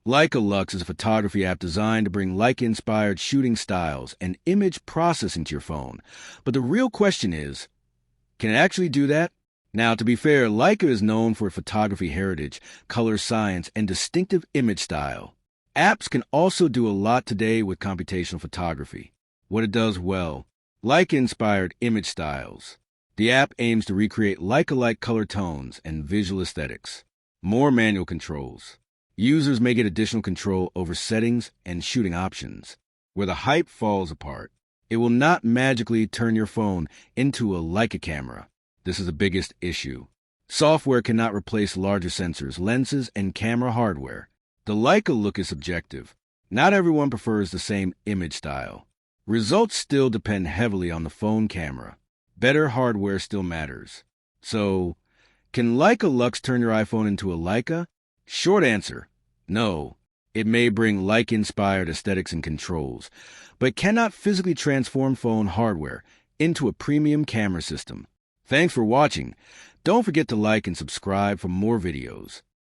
Leica Lux is a photography app designed to bring Leica-inspired shooting styles and image processing to your phone. But the real question is, can it actually do that? Now, to be fair, Leica is known for photography heritage, color science, and distinctive image style. Apps can also do a lot today with computational photography. What it does well: Leica-inspired image styles. The app aims to recreate Leica-like color tones and visual aesthetics. More manual controls. Users may get additional control over settings and shooting options. Where the hype falls apart, it will not magically turn your phone into a Leica camera. This is the biggest issue. Software cannot replace larger sensors, lenses, and camera hardware. The Leica look is subjective. Not everyone prefers the same image style. Results still depend heavily on the phone camera. Better hardware still matters. So, can Leica Lux turn your iPhone into a Leica? Short answer: no. It may bring Leica-inspired aesthetics and controls, but cannot physically transform phone hardware into a premium camera system. Thanks for watching. Don't forget to like and subscribe for more videos.